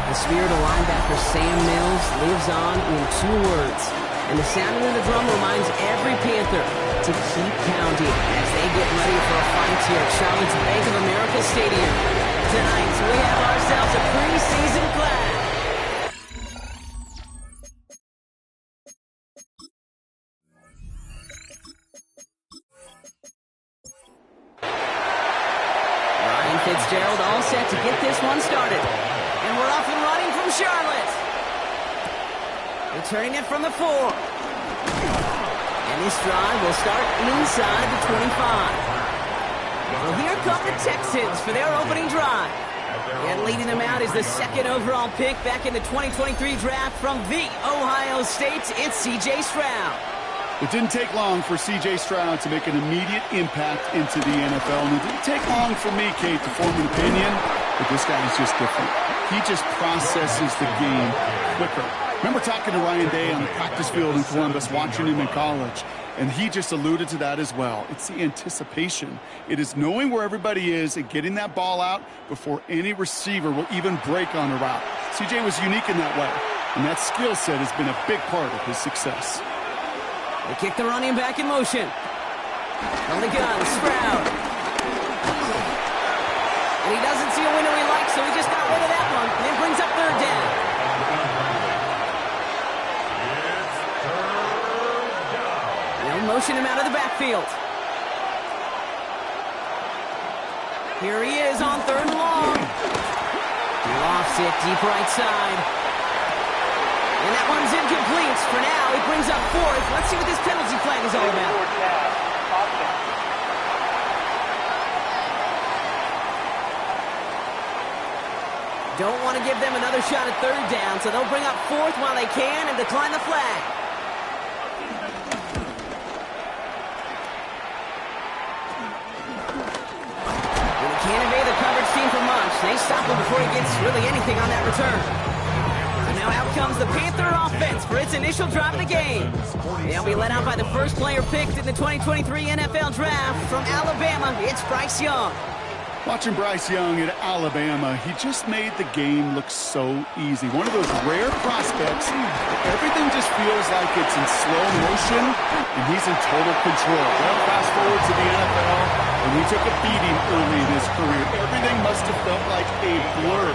The spirit of linebacker Sam Mills lives on in 2 words. And the sounding of the drum reminds every Panther to keep counting as they get ready for a fight here at Charlotte's Bank of America Stadium. Tonight, we have ourselves a preseason clash. Ryan Fitzgerald all set to get this one started. And we're off and running from Charlotte. Returning it from the 4. And this drive will start inside the 25. Well, here come the Texans for their opening drive. And leading them out is the 2nd overall pick back in the 2023 draft from the Ohio State. It's C.J. Stroud. It didn't take long for C.J. Stroud to make an immediate impact into the NFL. And it didn't take long for me, Kate, to form an opinion, but this guy is just different. He just processes the game quicker. Remember talking to Ryan Day on the practice field in Columbus, watching him in college, and he just alluded to that as well. It's the anticipation. It is knowing where everybody is and getting that ball out before any receiver will even break on a route. CJ was unique in that way, and that skill set has been a big part of his success. They kick the running back in motion. From the gun, Stroud. And he doesn't see a window he likes, so he just got rid of that one, and it brings up 3rd down. Motion him out of the backfield. Here he is on 3rd and long. He lofts it deep right side. And that one's incomplete. For now, he brings up 4th. Let's see what this penalty flag is all about. Don't want to give them another shot at 3rd down, so they'll bring up 4th while they can and decline the flag. Can't evade the coverage team for much. They stop him before he gets really anything on that return. So now out comes the Panther offense for its initial drive of the game. They'll be led out by the first player picked in the 2023 NFL Draft from Alabama. It's Bryce Young. Watching Bryce Young at Alabama, he just made the game look so easy. One of those rare prospects, everything just feels like it's in slow motion, and he's in total control. Well, fast forward to the NFL, and he took a beating early in his career. Everything must have felt like a blur.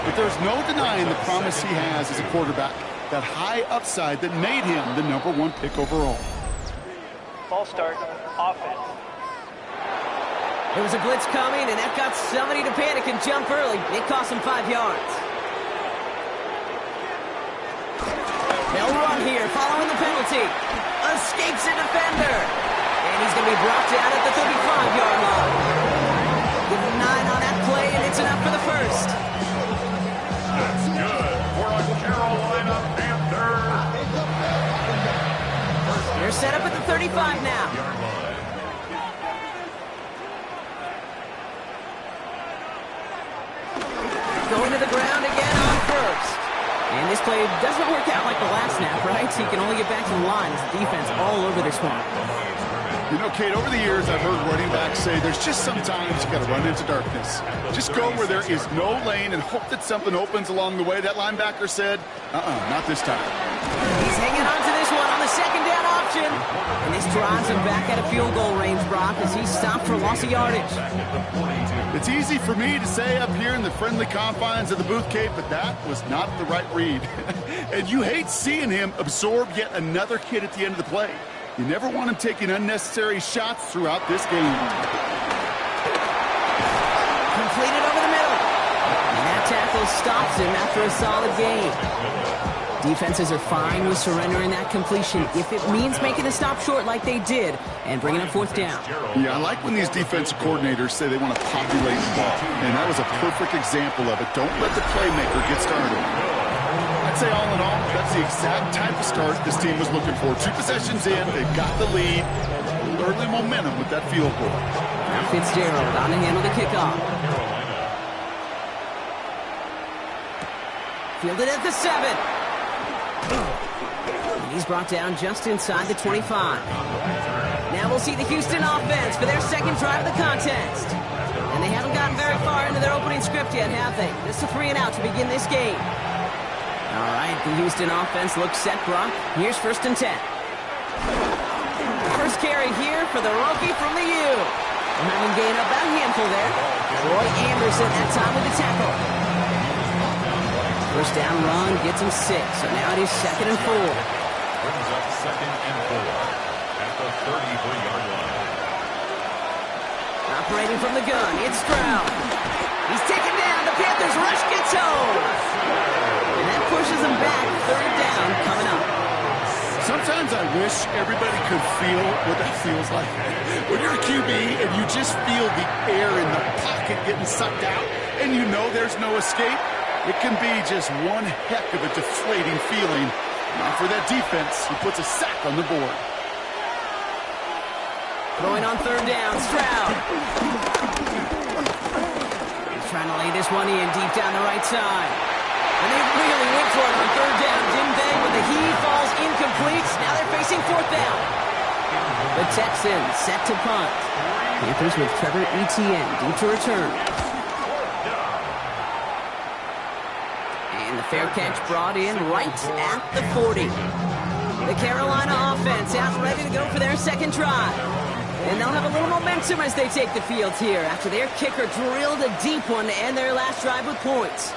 But there's no denying the promise he has as a quarterback, that high upside that made him the #1 pick overall. False start, offense. There was a blitz coming, and that got somebody to panic and jump early. It cost him 5 yards. They'll run here, following the penalty. Escapes a defender. And he's going to be brought down at the 35-yard line. Give him 9 on that play, and it's enough for the first. That's good for a Carolina Panther. They're set up at the 35 now. Going to the ground again on 1st. And this play doesn't work out like the last snap, right? So he can only get back to the line as the defense all over their spot. You know, Kate, over the years, I've heard running backs say there's just sometimes you got to run into darkness. Just go where there is no lane and hope that something opens along the way. That linebacker said, not this time. He's hanging on to this one on the 2nd down option. And this drives him back at a field goal range, Brock, as he's stopped for loss of yardage. It's easy for me to say up here in the friendly confines of the booth, Kate, but that was not the right read. And you hate seeing him absorb yet another hit at the end of the play. You never want him taking unnecessary shots throughout this game. Completed over the middle. And that tackle stops him after a solid gain. Defenses are fine with surrendering that completion if it means making a stop short like they did and bringing up 4th down. Yeah, I like when these defensive coordinators say they want to populate the ball. And that was a perfect example of it. Don't let the playmaker get started. I'd say all in all, that's the exact type of start this team was looking for. 2 possessions in, they've got the lead. Early momentum with that field goal. Now Fitzgerald on to handle the kickoff. Fielded at the 7. And he's brought down just inside the 25. Now we'll see the Houston offense for their 2nd drive of the contest. And they haven't gotten very very far into their opening script yet, have they? Just a 3 and out to begin this game. All right, the Houston offense looks set, Brock. Here's 1st and 10. First carry here for the rookie from the U. We'll have him gain up that handful there. Roy Anderson that time with the tackle. First down run gets him 6, so now it is 2nd and 4. Brings up 2nd and 4 at the 33-yard line. Operating from the gun, it's Stroud. He's taken down. The Panthers rush gets home. And that pushes them back. 3rd down coming up. Sometimes I wish everybody could feel what that feels like. When you're a QB and you just feel the air in the pocket getting sucked out and you know there's no escape, it can be just one heck of a deflating feeling. Now for that defense, who puts a sack on the board. Throwing on 3rd down, Stroud. He's trying to lay this one in deep down the right side. And they really went for it on 3rd down, didn't they? When the heave falls incomplete, now they're facing 4th down. The Texans set to punt. Panthers with Trevor Etienne deep to return. And the fair catch brought in right at the 40. The Carolina offense out ready to go for their 2nd try. And they'll have a little momentum as they take the field here after their kicker drilled a deep one to end their last drive with points.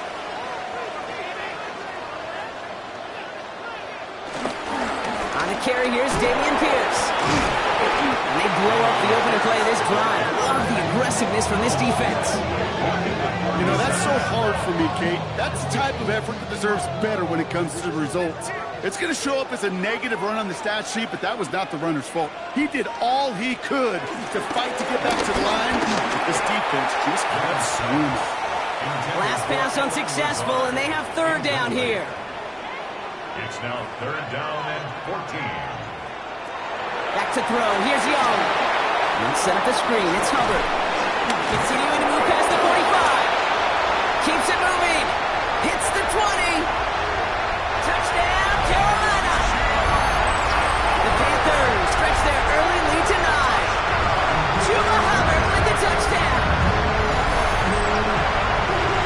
On the carry, here's Dameon Pierce. And they blow up the opening play of this drive. I love the aggressiveness from this defense. You know, that's so hard for me, Kate. That's the type of effort that deserves better when it comes to the results. It's going to show up as a negative run on the stat sheet, but that was not the runner's fault. He did all he could to fight to get back to the line, but this defense just kept swimming. Last pass unsuccessful, and they have 3rd down here. It's now 3rd down and 14. Back to throw. Here's Young. Let's set up the screen. It's Hubbard. Continuing to move past the 45. Keeps it moving. Hits the 20. Touchdown, Carolina. The Panthers stretch their early lead to 9. Chuba Hubbard with the touchdown.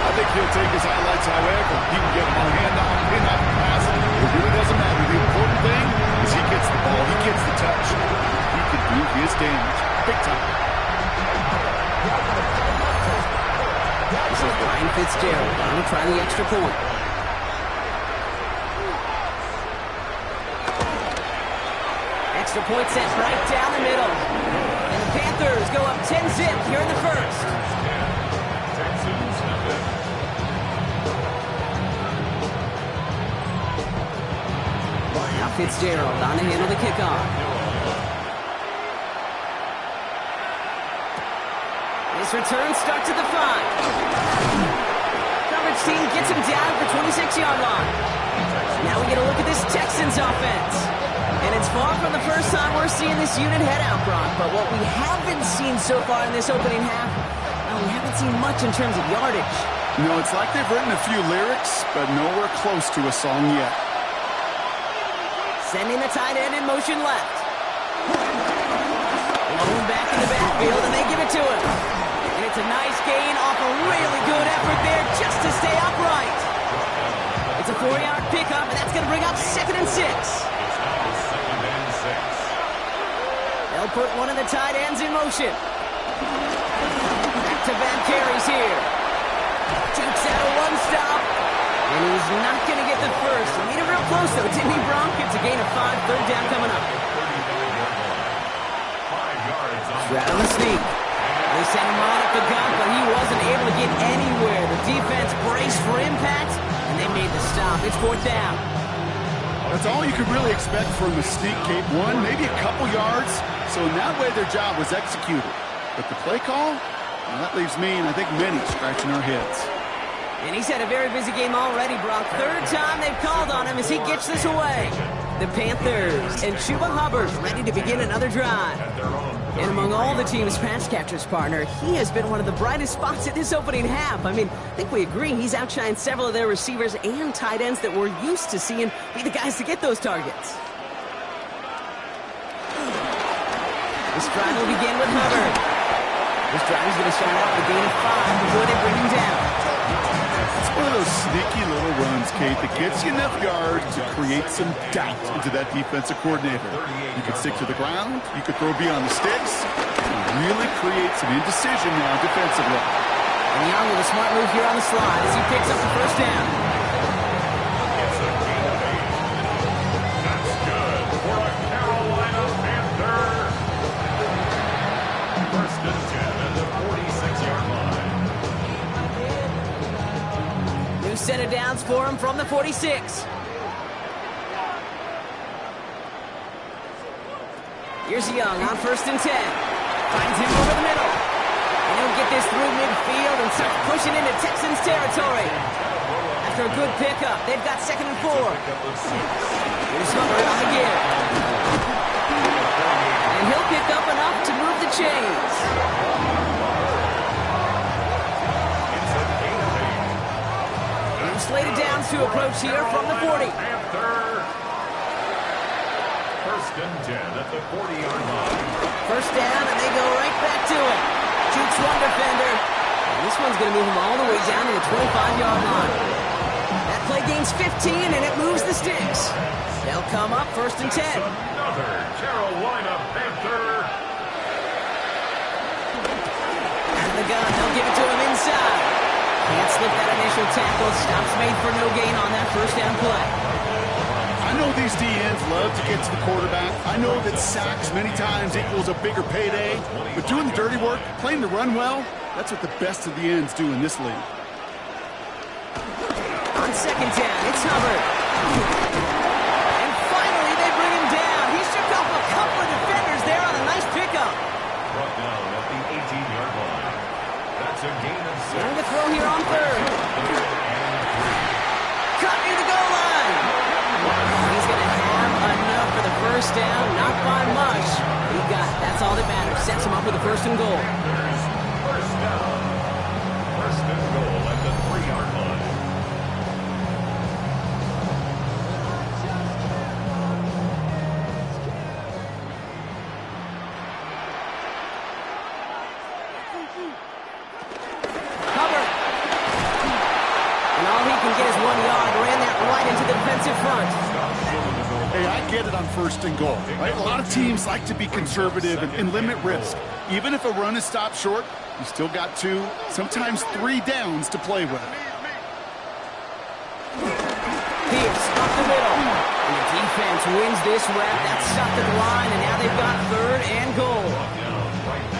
I think he'll take his highlights however. He can get them on handoff, pin-up, pass. It really doesn't matter. The important thing is he gets the ball. He gets the touch. He can do his damage. Big time. This is Brian Fitzgerald. Going to try the extra point. Extra point set right down the middle. And the Panthers go up 10-zip here in the 1st. Now Fitzgerald on to handle the kickoff. This return starts at the 5. Coverage team gets him down at the 26-yard line. Now we get a look at this Texans offense. And it's far from the first time we're seeing this unit head out, Brock. But what we haven't seen so far in this opening half, well, we haven't seen much in terms of yardage. You know, it's like they've written a few lyrics, but nowhere close to a song yet. Sending the tight end in motion left. Blown back in the backfield, and they give it to him. And it's a nice gain off a really good effort there just to stay upright. It's a 4-yard pickup, and that's going to bring up 2nd and 6. They'll put one of the tight ends in motion. Back-to-back carries here. Jukes out a one-stop. And he's not going to get the first. He made it real close, though, didn't he, Bronk? It's a gain of 5, 3rd down coming up. Stroud on the sneak. They sent him right up the gut, but he wasn't able to get anywhere. The defense braced for impact, and they made the stop. It's 4th down. That's all you could really expect from a sneak, Kate. One, maybe a couple yards. So in that way, their job was executed. But the play call, well, that leaves me, and I think many, scratching our heads. And he's had a very busy game already, Brock. 3rd time they've called on him as he gets this away. The Panthers and Chuba Hubbard ready to begin another drive. And among all the team's pass catchers, partner, he has been one of the brightest spots in this opening half. I mean, I think we agree he's outshined several of their receivers and tight ends that we're used to seeing be the guys to get those targets. This drive will begin with Hubbard. This drive is going to start out with a gain of 5 before they bring him down. It's one of those sneaky little runs, Kate, that gets you enough yards to create some doubt into that defensive coordinator. You can stick to the ground, you could throw beyond the sticks, and really create some indecision now defensively. And Young with a smart move here on the slide as he picks up the first down. It's a gain of 8. That's good for a Carolina Panther. First and 10 at the 46-yard line. New set of downs for him from the 46. Here's Young on first and 10. Finds him over the middle. And he'll get this through midfield and start pushing into Texans territory. After a good pickup, they've got 2nd and 4. Here's Hubbard on the gear. And he'll pick up enough to move the chains. And slated downs to approach here from the 40. First and 10 at the 40-yard line. First down, and they go right back to it. Jukes one defender. And this one's going to move him all the way down to the 25-yard line. That play gains 15, and it moves the sticks. They'll come up first and 10. Another Carolina Panther. Out of the gun, they'll give it to him inside. Can't slip that initial tackle. Stops made for no gain on that first down play. I know these DNs love to get to the quarterback. I know that sacks many times equals a bigger payday. But doing the dirty work, playing the run well, that's what the best of the ends do in this league. On second down, it's Hubbard. And finally, they bring him down. He shook off a couple of defenders there on a nice pickup. Brought down at the 18-yard line. That's a gain of 6. And the throw here on third. Cut near the goal line. He's going to have enough for the first down. Not by much. He got it. That's all that matters. Sets him up with a first and goal. First down. First and goal at the 3-yard line. Hubbard. And all he can get is 1 yard. Ran that right into the defensive front. Hey, I get it on first and goal, right? A lot of teams like to be conservative and limit risk. Even if a run is stopped short, you still got 2, sometimes 3 downs to play with. Pierce up the middle. And the defense wins this rep. That's stopped at the line, and now they've got 3rd and goal.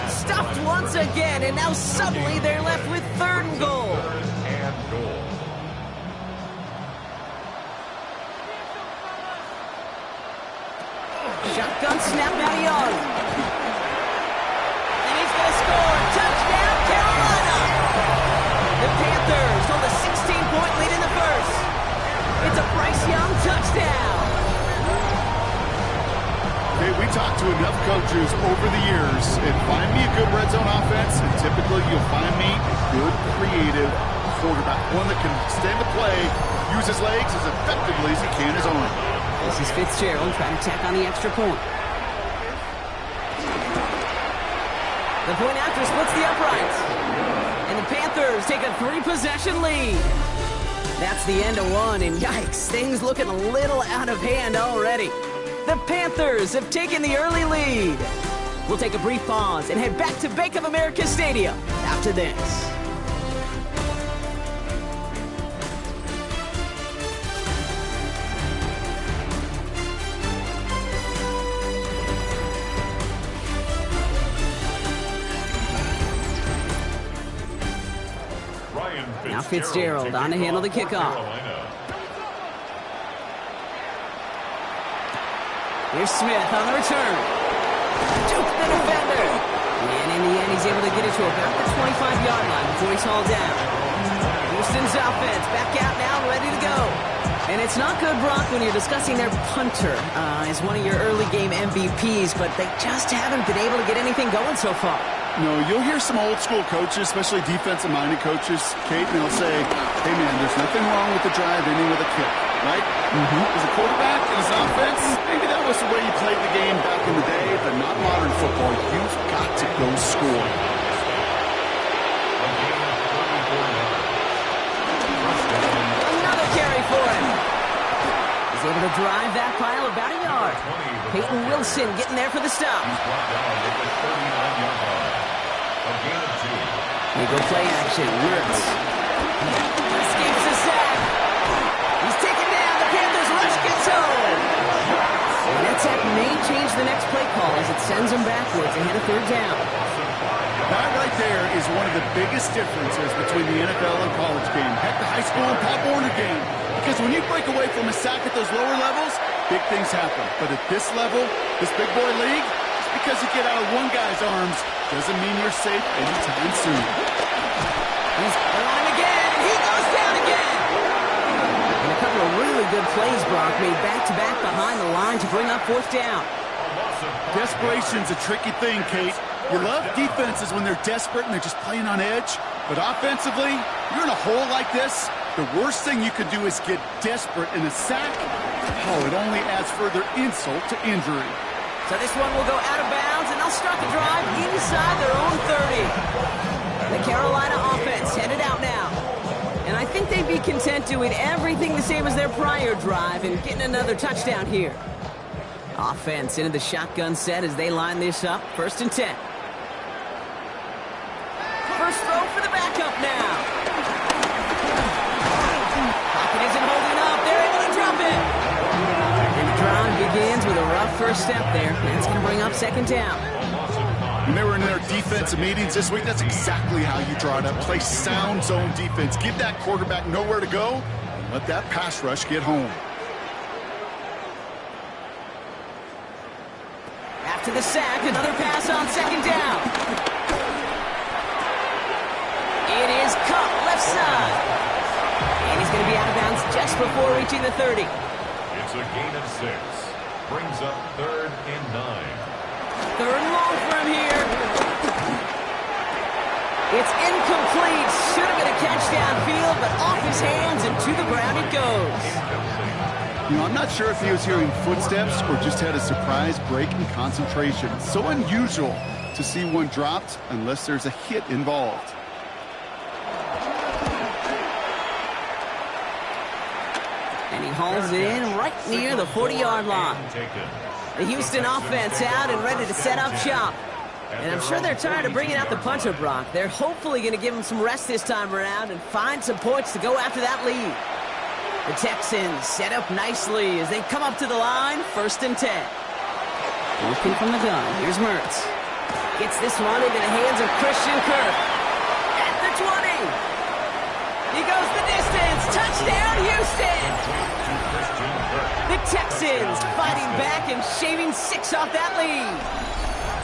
Stuffed once again, and now suddenly they're left with 3rd and goal. And goal. Shotgun snap now to Young. And he's going to score. Touchdown, Carolina! The Panthers hold a 16-point lead in the first. It's a Bryce Young touchdown. Hey, we talked to enough coaches over the years, and find me a good red zone offense, and typically you'll find me a good, creative quarterback. One that can stand the play, use his legs as effectively as he can his arm. This is Fitzgerald trying to tack on the extra point. The point after splits the uprights. And the Panthers take a 3-possession lead. That's the end of one, and yikes, things looking a little out of hand already. The Panthers have taken the early lead. We'll take a brief pause and head back to Bank of America Stadium after this. Now Fitzgerald on to handle the kickoff. Here's Smith on the return. Juke the defender. And in the end, he's able to get it to about the 25-yard line before he's hauled down. Houston's offense back out now, ready to go. And it's not good, Brock, when you're discussing their punter as one of your early game MVPs, but they just haven't been able to get anything going so far. No, you'll hear some old school coaches, especially defensive-minded coaches, Kate, and they'll say, hey, man, there's nothing wrong with the drive ending with a kick, right? As a quarterback in his offense, maybe that was the way you played the game back in the day, but not modern football. You've got to go score. to drive that pile about a yard. Peyton Wilson getting there for the stop. They go play action. Wirtz escapes the sack. He's taken down. The Panthers rush gets home. And that sack may change the next play call as it sends them backwards ahead of third down. That right there is one of the biggest differences between the NFL and college game. Heck, the high school and Pop Warner game. Because when you break away from a sack at those lower levels, big things happen. But at this level, this big boy league, just because you get out of one guy's arms doesn't mean you're safe anytime soon. He's on him again, and he goes down again. And a couple of really good plays, Brock, made back-to-back behind the line to bring up fourth down. Desperation's a tricky thing, Kate. You love defenses when they're desperate and they're just playing on edge. But offensively, you're in a hole like this, the worst thing you could do is get desperate in a sack. Oh, it only adds further insult to injury. So this one will go out of bounds, and they'll start the drive inside their own 30. The Carolina offense headed out now. And I think they'd be content doing everything the same as their prior drive and getting another touchdown here. Offense into the shotgun set as they line this up. 1st and 10. First throw for the backup now. Pocket isn't holding up. They're able to drop it. And the drive begins with a rough first step there. That's going to bring up 2nd down. When they were in their defensive meetings this week, that's exactly how you draw it up. Play sound zone defense. Give that quarterback nowhere to go, and let that pass rush get home. After the sack, another pass on 2nd down. It is Cup left side. And he's going to be out of bounds just before reaching the 30. It's a gain of 6. Brings up 3rd and 9. 3rd and long for him here. It's incomplete. Should have been a catch downfield, but off his hands and to the ground it goes. You know, I'm not sure if he was hearing footsteps or just had a surprise break in concentration. It's so unusual to see one dropped unless there's a hit involved. And he hauls it in right near the 40-yard line. The Houston offense out and ready to set up shop. And I'm sure they're tired of bringing out the puncher, Brock. They're hopefully going to give him some rest this time around and find some points to go after that lead. The Texans set up nicely as they come up to the line. 1st and 10. Looking from the gun. Here's Mertz. Gets this one into the hands of Christian Kirk. At the 20. He goes the distance. Touchdown, Houston. The Texans fighting back and shaving 6 off that lead.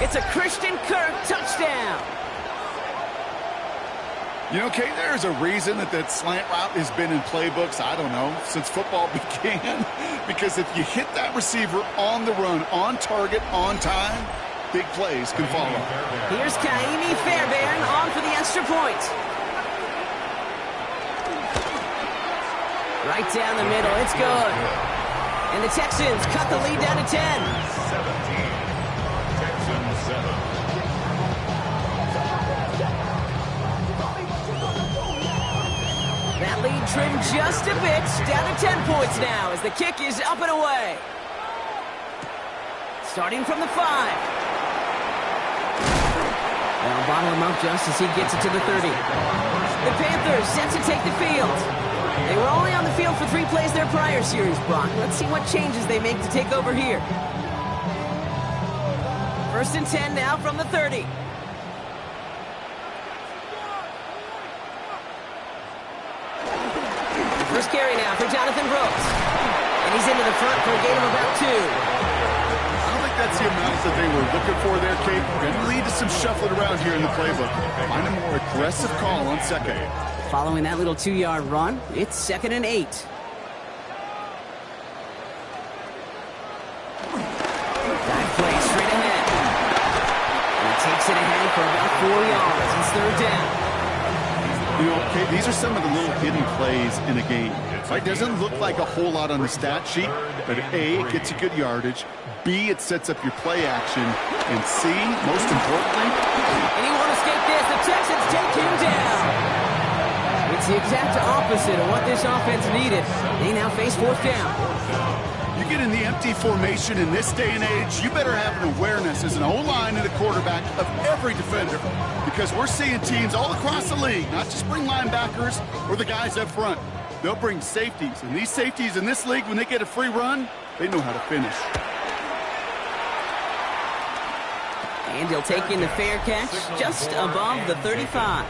It's a Christian Kirk touchdown. You know, Kate, there's a reason that slant route has been in playbooks, I don't know, since football began. Because if you hit that receiver on the run, on target, on time, big plays can follow. Here's Kaimi Fairbairn on for the extra point. Right down the middle, it's good. And the Texans cut the lead down to 10. 17. Texans 7. That lead trimmed just a bit, down to 10 points now as the kick is up and away. Starting from the 5. They'll bottle him up just as he gets it to the 30. The Panthers set to take the field. They were only on the field for 3 plays their prior series, Brock. Let's see what changes they make to take over here. 1st and 10 now from the 30. First carry now for Jonathan Brooks. And he's into the front for a gain of about 2. I don't think that's the amount that they were looking for there, Kate. Going to lead to some shuffling around here in the playbook. Find a more aggressive call on 2nd. Following that little 2-yard run, it's 2nd and 8. Dive play straight ahead. And he takes it ahead for about 4 yards. It's 3rd down. You know, Kate, these are some of the little hidden plays in a game. Right? Doesn't look like a whole lot on the stat sheet, but A, it gets you good yardage. B, it sets up your play action. And C, most importantly, and he won't escape this. The Texans take him down. It's the exact opposite of what this offense needed. They now face 4th down. You get in the empty formation in this day and age, you better have an awareness as an O-line and a quarterback of every defender. Because we're seeing teams all across the league not just bring linebackers or the guys up front. They'll bring safeties. And these safeties in this league, when they get a free run, they know how to finish. And he'll take in the fair catch just above the 35.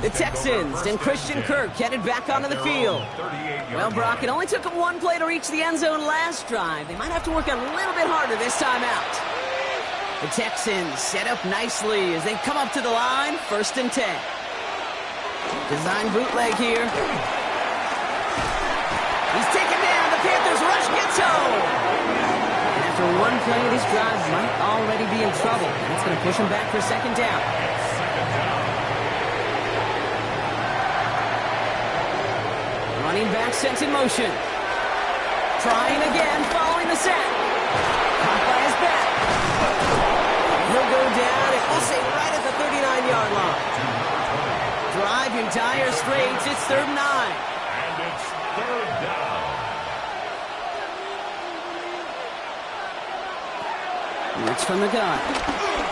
The Texans and Christian Kirk headed back onto the field. Well, Brock, it only took them one play to reach the end zone last drive. They might have to work a little bit harder this time out. The Texans set up nicely as they come up to the line, 1st and 10. Design bootleg here. He's taken down. The Panthers rush gets home. And after one play, this drive might already be in trouble. It's going to push him back for 2nd down. Running back sent in motion. Trying again, following the set. Caught by his back. He'll go down, and we'll say right at the 39-yard line. Drive entire straights. It's 3rd and 9. And it's 3rd down. Blitz from the gun.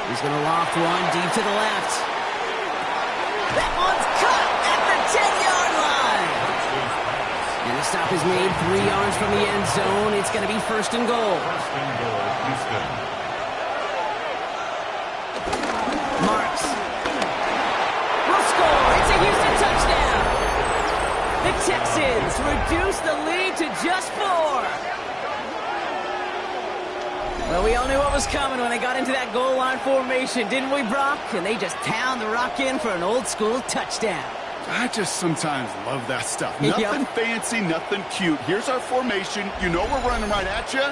He's going to loft one deep to the left. That one's cut at the 10-yard line. And the stop is made 3 yards from the end zone. It's going to be 1st and goal. 1st and goal, Houston. Marks. Will score. It's a Houston touchdown. The Texans reduce the lead to just 4. Well, we all knew what was coming when they got into that goal line formation, didn't we, Brock? And they just pound the rock in for an old-school touchdown. I just sometimes love that stuff. Nothing fancy, nothing cute. Here's our formation. You know we're running right at you,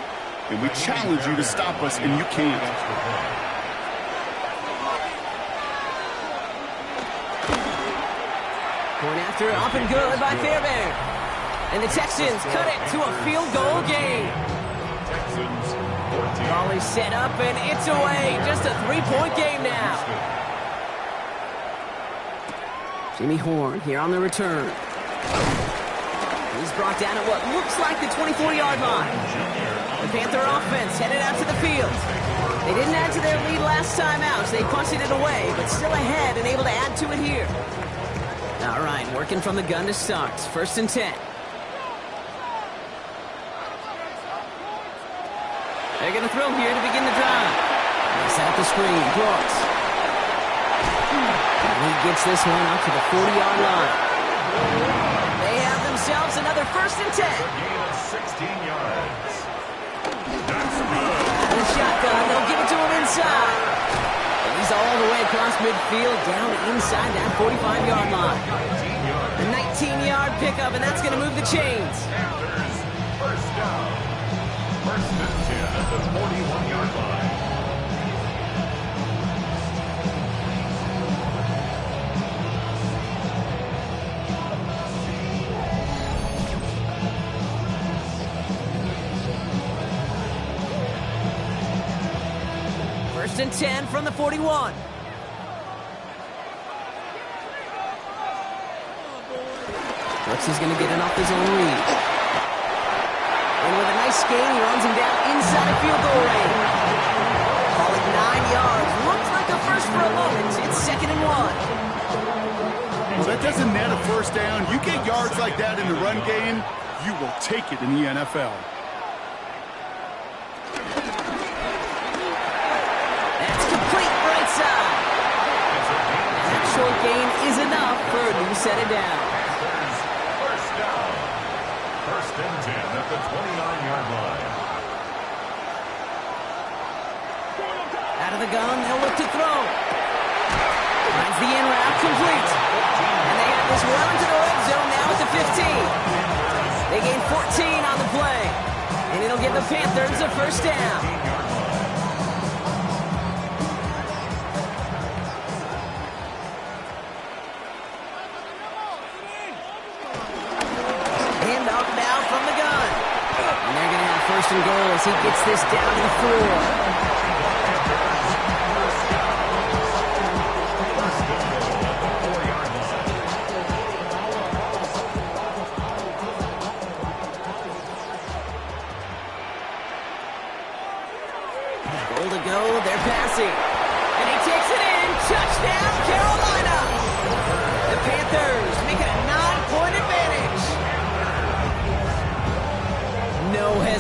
and we challenge you to stop us, and you can't. Going after it, up and good by Fairbairn. And the Texans cut it to a field goal game. Texans. Ball is set up, and it's away. Just a 3-point game now. Jimmy Horn here on the return. He's brought down at what looks like the 24-yard line. The Panther offense headed out to the field. They didn't add to their lead last time out, so they punted it away, but still ahead and able to add to it here. All right, working from the gun to start. 1st and 10. They're going to throw here to begin the drive. They set up the screen. Brooks. And he gets this one out to the 40-yard line. They have themselves another 1st and 10. Gain of 16 yards. That's good. The shotgun. They'll give it to him inside. And he's all the way across midfield, down inside that 45-yard line. A 19-yard pickup, and that's going to move the chains. Panthers, 1st down. 1st and 10 at the 41-yard line. First and 10 from the 41. Brooks is going to get it off his own read. And with a nice gain, he runs him down inside field goal range. Call it 9 yards. Looks like a first for a moment. It's 2nd and 1. Well, that doesn't net a 1st down. You get yards like that in the run game, you will take it in the NFL. That's complete right side. That short gain is enough for a new set of downs. 1st down. 1st and 10 at the 29-yard line. Out of the gun, they'll look to throw. Finds the in route complete. And they have this well into the red zone now at the 15. They gain 14 on the play. And it'll give the Panthers a 1st down. Hand off now from the gun. And they're going to have 1st and goal as he gets this down to the 4.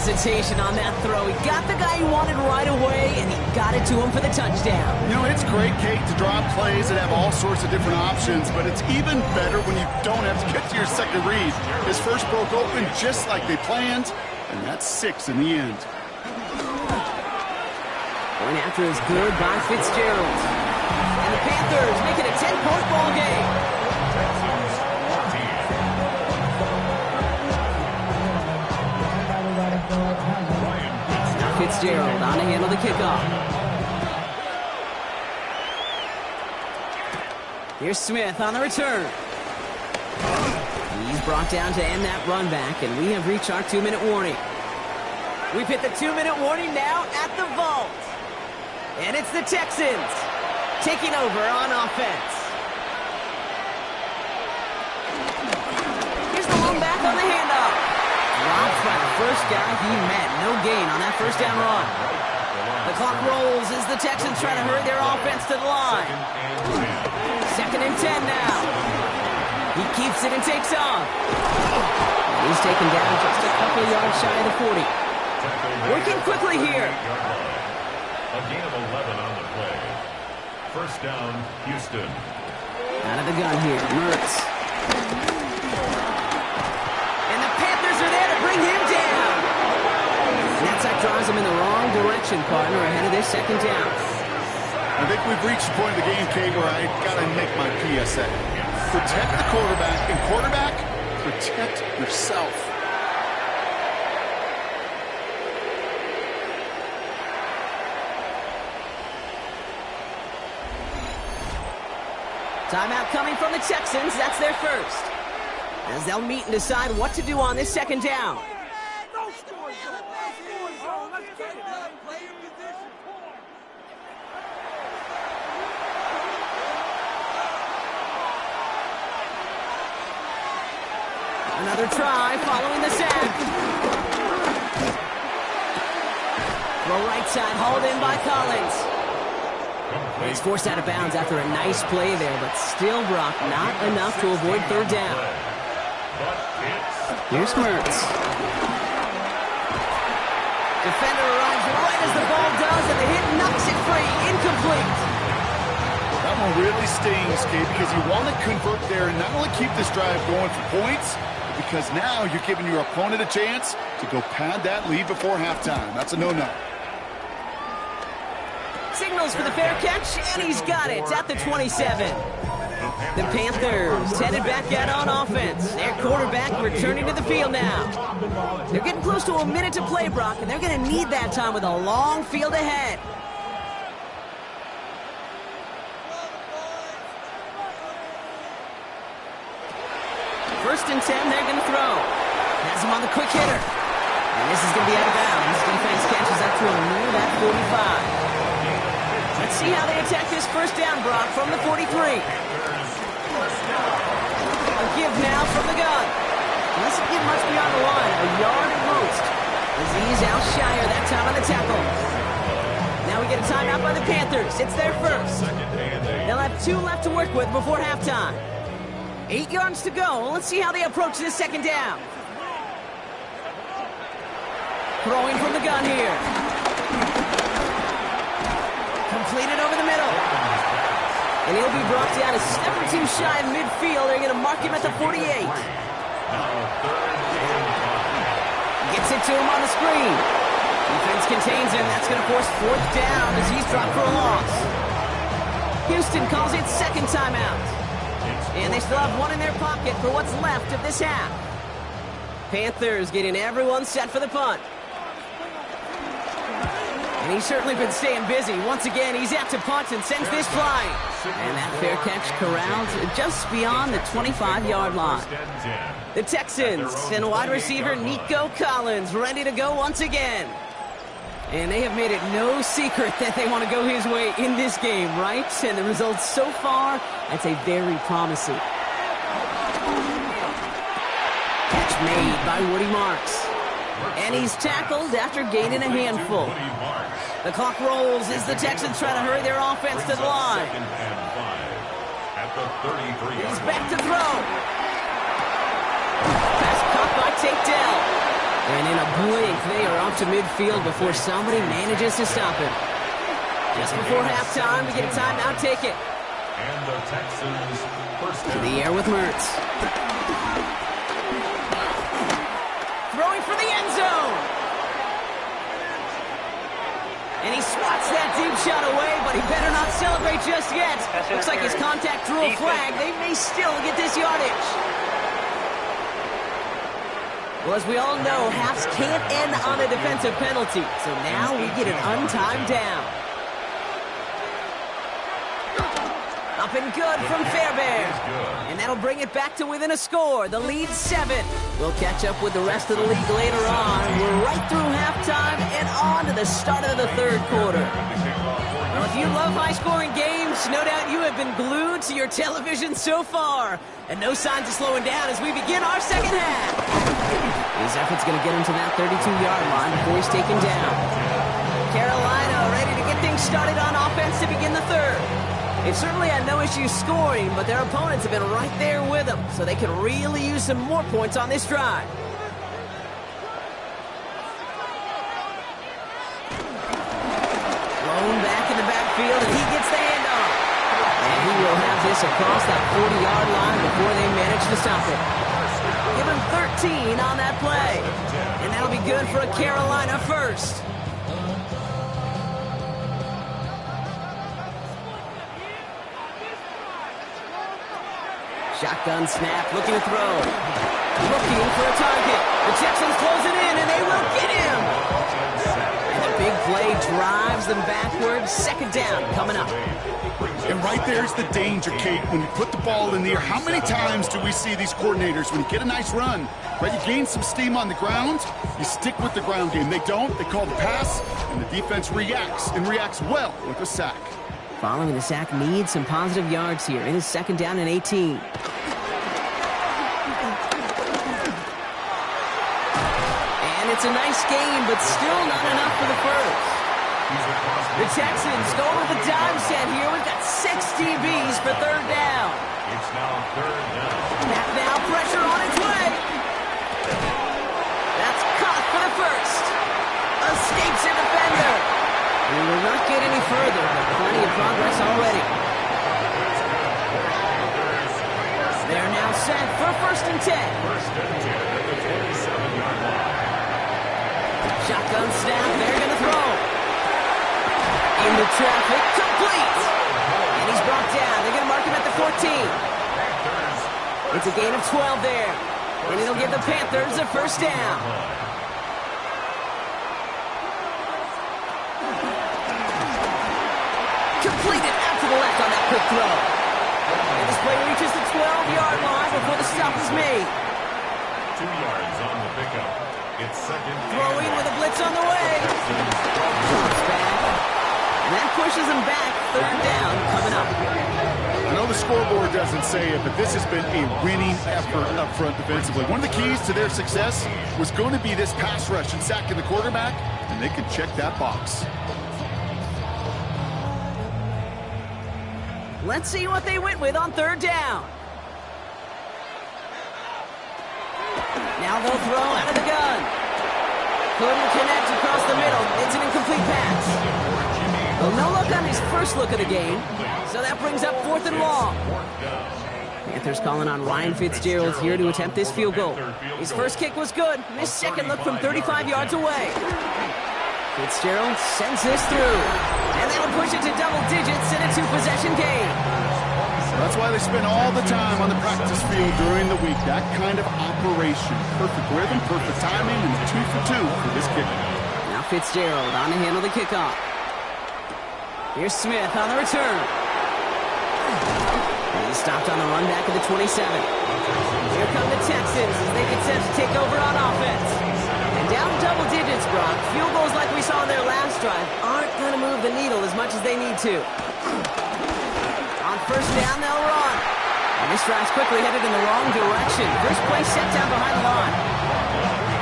hesitation on that throw. He got the guy he wanted right away, and he got it to him for the touchdown. You know, it's great, Kate, to drop plays that have all sorts of different options, but it's even better when you don't have to get to your second read. His first broke open just like they planned, and that's 6 in the end. Going after is good by Fitzgerald. And the Panthers make it a 10-point ball game. Now Fitzgerald on to handle the kickoff. Here's Smith on the return. He's brought down to end that run back, and we have reached our 2-minute warning. We've hit the 2-minute warning now at the vault. And it's the Texans taking over on offense. Here's the long back on the handoff. Dropped by the first guy he met. No gain on that first down run. The clock rolls as the Texans try to hurry their offense to the line. 2nd and 10 now. He keeps it and takes off. And he's taken down just a couple yards shy of the 40. Working quickly here. A gain of 11 on the play. First down, Houston. Out of the gun here, Mertz. And the Panthers are there to bring him down. And that sack draws him in the wrong direction, partner, ahead of this 2nd down. I think we've reached the point of the game, Kate, where I gotta make my PSA. Protect the quarterback, and quarterback, protect yourself. Timeout coming from the Texans. That's their first. As they'll meet and decide what to do on this 2nd down. Another try following the sack. Throw right side, hauled in by Collins. He's forced out of bounds after a nice play there, but still, Brock, not enough to avoid 3rd down. Here's Mertz. Defender arrives right as the ball does, and the hit knocks it free. Incomplete. That one really stings, Kate, because you want to convert there and not only keep this drive going for points, but because now you're giving your opponent a chance to go pad that lead before halftime. That's a no-no. Signals for the fair catch, and he's got it at the 27. The Panthers headed back out on offense. Their quarterback returning to the field now. They're getting close to a minute to play, Brock, and they're going to need that time with a long field ahead. First and 10, they're going to throw. Has him on the quick hitter. And this is going to be out of bounds. Defense catches up to him near that 45. Let's see how they attack this first down, Brock, from the 43. A give now from the gun. Doesn't get much beyond the line, a yard at most. Aziz out shyer that time on the tackle. Now we get a timeout by the Panthers. It's their first. They'll have 2 left to work with before halftime. 8 yards to go. Let's see how they approach this 2nd down. Throwing from the gun here. Completed over the middle. And he'll be brought down a step or 2 shy of midfield. They're going to mark him at the 48. Gets it to him on the screen. Defense contains him. That's going to force 4th down as he's dropped for a loss. Houston calls it 2nd timeout. And they still have 1 in their pocket for what's left of this half. Panthers getting everyone set for the punt. And he's certainly been staying busy. Once again, he's out to punt and sends this flying. And that fair catch corralled just beyond the 25-yard line. The Texans and wide receiver Nico Collins ready to go once again. And they have made it no secret that they want to go his way in this game, right? And the results so far, I'd say very promising. Catch made by Woody Marks. And he's tackled after gaining a handful. The clock rolls as the Texans try to hurry their offense to the line. He's back to throw. Pass caught by Tate Dell. And in a blink, they are off to midfield before somebody manages to stop him. Just before halftime, we get a timeout ticket. And the Texans first To the air with Mertz. Throwing for the end zone. And he swats that deep shot away, but he better not celebrate just yet. Looks like his contact drew a flag. They may still get this yardage. Well, as we all know, halves can't end on a defensive penalty. So now we get an untimed down. Up and good from Fairbairn. And that'll bring it back to within a score. The lead 7. We'll catch up with the rest of the league later on. We're right through halftime and on to the start of the third quarter. Well, if you love high-scoring games, no doubt you have been glued to your television so far. And no signs of slowing down as we begin our second half. His effort's going to get him to that 32-yard line before he's taken down. Carolina ready to get things started on offense to begin the third. They've certainly had no issues scoring, but their opponents have been right there with them, so they could really use some more points on this drive. Thrown back in the backfield, and he gets the handoff. And he will have this across that 40-yard line before they manage to stop it. Give him 13 on that play, and that'll be good for a Carolina first. Shotgun snap, looking to throw. Looking for a target. The Texans close it in, and they will get him. And the big play drives them backwards. Second down coming up. And right there's the danger, Kate. When you put the ball in the air, how many times do we see these coordinators, when you get a nice run, right, you gain some steam on the ground, you stick with the ground game. They don't, they call the pass, and the defense reacts, and reacts well with a sack. Following the sack needs some positive yards here. It is second down and 18. And it's a nice game, but still not enough for the first. The Texans go with a dime set here. We've got 6 DBs for third down. It's now third down. Back now, pressure on its way. That's caught for the first. Escapes a defender. We will not get any further, but plenty of progress already. They're now set for first and 10. First and 10 at the 27-yard line. Shotgun snap, they're going to throw. Into traffic, complete. And he's brought down. They're going to mark him at the 14. It's a gain of 12 there. And it'll give the Panthers a first down. Completed out to the left on that quick throw. And this play reaches the 12-yard line before the stop is made. 2 yards on the pickup. It's second. Throwing with a blitz on the way. Drops back. And that pushes him back. Third down coming up. I know the scoreboard doesn't say it, but this has been a winning effort up front defensively. One of the keys to their success was going to be this pass rush and sacking the quarterback, and they could check that box. Let's see what they went with on third down. Now they'll throw out of the gun. Couldn't connect across the middle. It's an incomplete pass. Well, no look on his first look of the game, so that brings up fourth and long. Panthers calling on Ryan Fitzgerald here to attempt this field goal. His first kick was good. His second look from 35 yards away. Fitzgerald sends this through. And that'll push it to double digits in a 2-possession game. That's why they spend all the time on the practice field during the week. That kind of operation. Perfect rhythm, perfect timing, and 2 for 2 for this kicker. Now Fitzgerald on to handle the kickoff. Here's Smith on the return. And he's stopped on the run back of the 27. Here come the Texans as they get set to take over on offense. And down double digits, Brock. Field goals like we saw in their last drive aren't going to move the needle as much as they need to. On first down, they'll run. And this drive's quickly headed in the wrong direction. First play set down behind the line.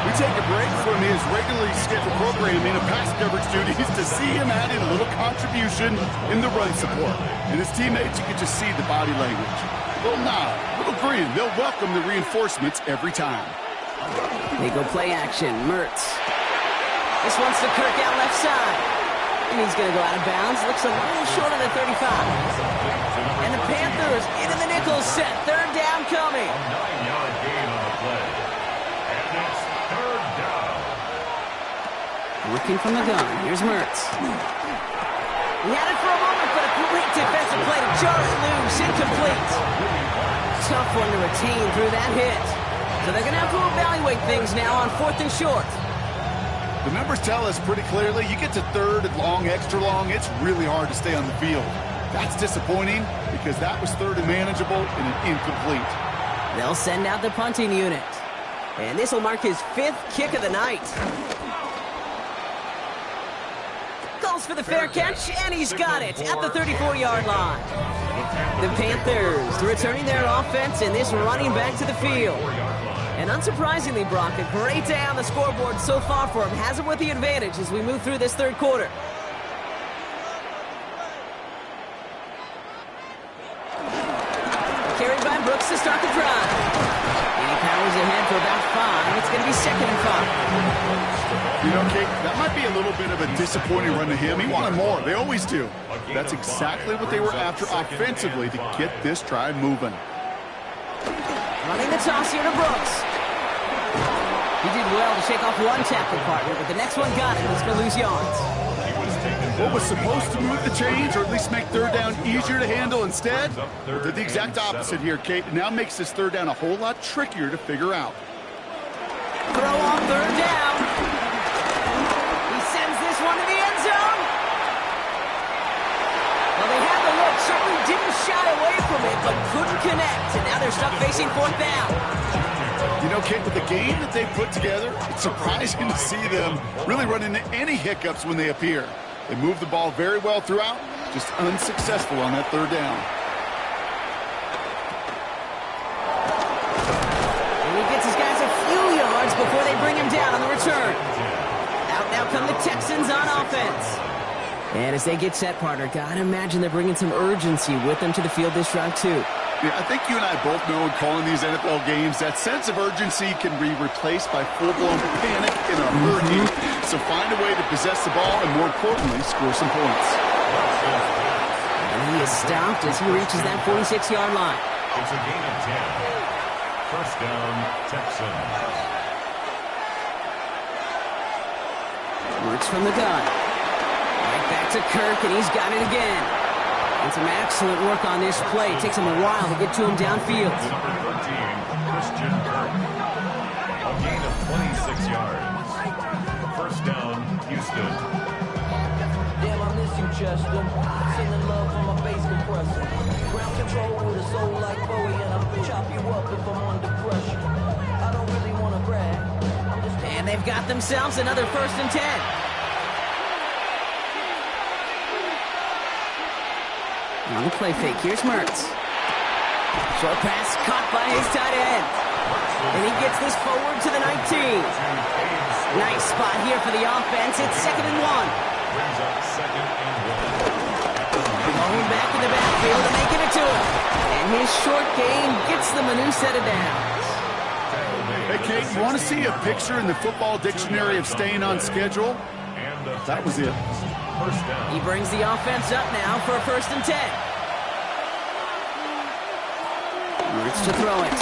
We take a break from his regularly scheduled programming of pass coverage duties to see him add in a little contribution in the run support. And his teammates, you can just see the body language. Little nod, little grin. They'll welcome the reinforcements every time. They go play action. Mertz. This one's to Kirk out left side. And he's going to go out of bounds. Looks a little short of the 35. And the Panthers into the nickel set. Third down coming. A 9-yard gain on the play. And it's third down. Working from the gun. Here's Mertz. He had it for a moment, but a great defensive play to jar it loose. Incomplete. Tough one to retain through that hit. So they're going to have to evaluate things now on 4th and short. The numbers tell us pretty clearly, you get to 3rd and long, extra long, it's really hard to stay on the field. That's disappointing because that was 3rd and manageable and an incomplete. They'll send out the punting unit. And this will mark his 5th kick of the night. Calls for the fair catch, and he's got it at the 34-yard line. The Panthers returning their offense and this running back to the field. And unsurprisingly, Brock, a great day on the scoreboard so far for him. Has it with the advantage as we move through this 3rd quarter. Carried by Brooks to start the drive. And he powers ahead for about 5. It's going to be 2nd and 5. You know, Kate, that might be a little bit of a disappointing run to him. He wanted more. They always do. That's exactly what they were after offensively to get this drive moving. Running the toss here to Brooks. He did well to shake off one tackle partner, but the next one got him. He's going to lose yards. What was supposed to move the chains, or at least make 3rd down easier to handle instead, did the exact opposite here, Kate. It now makes this 3rd down a whole lot trickier to figure out. Throw on 3rd down. He sends this one to the end zone. Well, they had the look. Certainly didn't shy away from it, but couldn't connect. And now they're stuck facing 4th down. You know, Kate, with the game that they put together, it's surprising to see them really run into any hiccups when they appear. They move the ball very well throughout, just unsuccessful on that 3rd down. And he gets his guys a few yards before they bring him down on the return. Out now come the Texans on offense. And as they get set, partner, gotta imagine they're bringing some urgency with them to the field this drive, too. Yeah, I think you and I both know in calling these NFL games, that sense of urgency can be replaced by full-blown panic in a hurry. So find a way to possess the ball and, more importantly, score some points. And he is stopped as he reaches that 46-yard line. It's a gain of 10. First down, Texans. Works from the gun. Right back to Kirk, and he's got it again. And some excellent work on this play. It takes him a while to get to him downfield. Number 13, Christian Kirk. A gain of 26 yards. First down, Houston. Damn, I miss you, Chester. Sending love from my bass compressor. Ground control with a soul like Bowie, and I'll chop you up if I'm under pressure. I don't really want to brag. And they've got themselves another 1st and 10. On the play fake, here's Mertz. Short pass caught by his tight end. And he gets this forward to the 19. Nice spot here for the offense. It's 2nd and 1. Brings up 2nd and 1. Going back in the backfield and making it to him. And his short gain gets them a new set of downs. Hey, Kate, you want to see a picture in the football dictionary of staying on schedule? That was it. First down. He brings the offense up now for a 1st and 10. Mertz to throw it.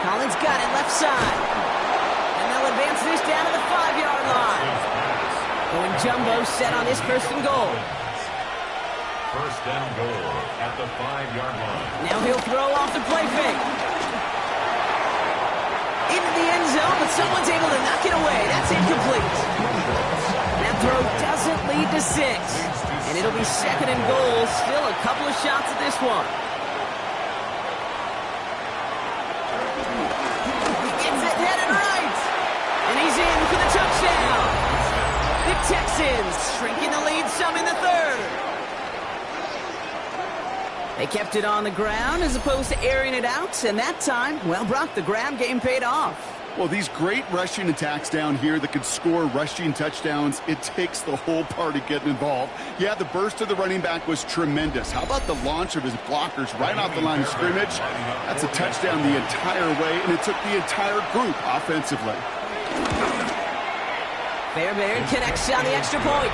Collins got it left side. And they'll advance this down to the 5-yard line. Going jumbo set on this 1st and goal. First and goal at the 5-yard line. Now he'll throw off the play fake. Into the end zone, but someone's able to knock it away. That's incomplete. That throw doesn't lead to 6. And it'll be 2nd and goal. Still a couple of shots at this one. He gets it headed right. And he's in for the touchdown. The Texans shrinking the lead some in the 3rd. They kept it on the ground as opposed to airing it out. And that time, well, Brock, the ground game paid off. Well, these great rushing attacks down here that could score rushing touchdowns, it takes the whole party getting involved. Yeah, the burst of the running back was tremendous. How about the launch of his blockers right off the line of scrimmage? That's a touchdown the entire way, and it took the entire group offensively. Fairbairn connects on the extra point.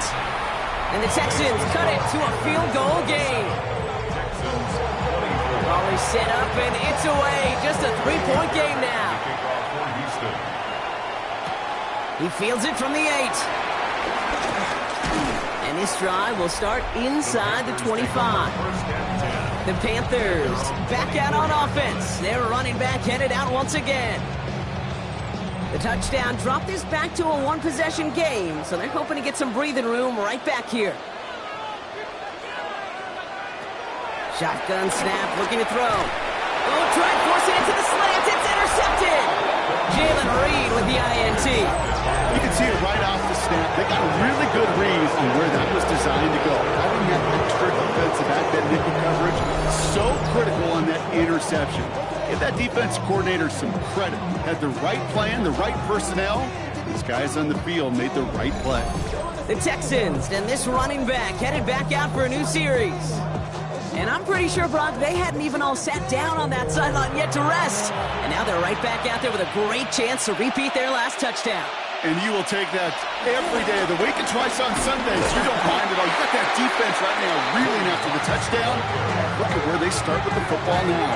And the Texans cut it to a field goal game. Ball is set up, and it's away. Just a 3-point game now. He fields it from the 8. And this drive will start inside the 25. The Panthers back out on offense. Their running back headed out once again. The touchdown dropped this back to a one-possession game, so they're hoping to get some breathing room right back here. Shotgun snap, looking to throw. Oh, try forcing it to the slant. It's intercepted. Jalen Reed with the INT. You can see it right off the snap. They got a really good read on where that was designed to go. Having that extra defensive back, that nickel coverage, so critical on that interception. Give that defense coordinator some credit. Had the right plan, the right personnel. These guys on the field made the right play. The Texans and this running back headed back out for a new series. And I'm pretty sure, Brock, they hadn't even all sat down on that sideline yet to rest. And now they're right back out there with a great chance to repeat their last touchdown. And you will take that every day of the week and twice on Sundays. You don't mind at all. You got that defense right now reeling after the touchdown. Look at where they start with the football now.